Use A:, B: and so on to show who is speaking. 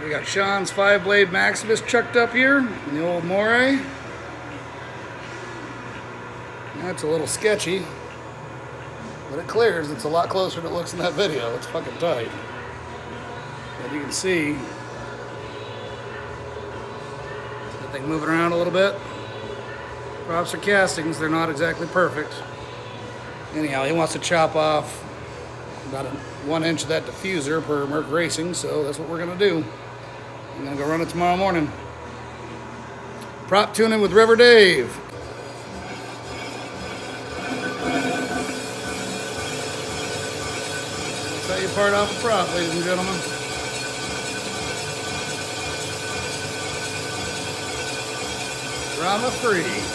A: We got Sean's 5-blade Maximus chucked up here in the old moray. That's a little sketchy, but it clears. It's a lot closer than it looks in that video. It's fucking tight. But you can see that thing moving around a little bit. Props are castings. They're not exactly perfect. Anyhow, he wants to chop off about 1 inch of that diffuser per Merc Racing, so that's what we're going to do. I'm going to go run it tomorrow morning. Prop tuning with River Dave. That's how you part off a prop, ladies and gentlemen. Drama free.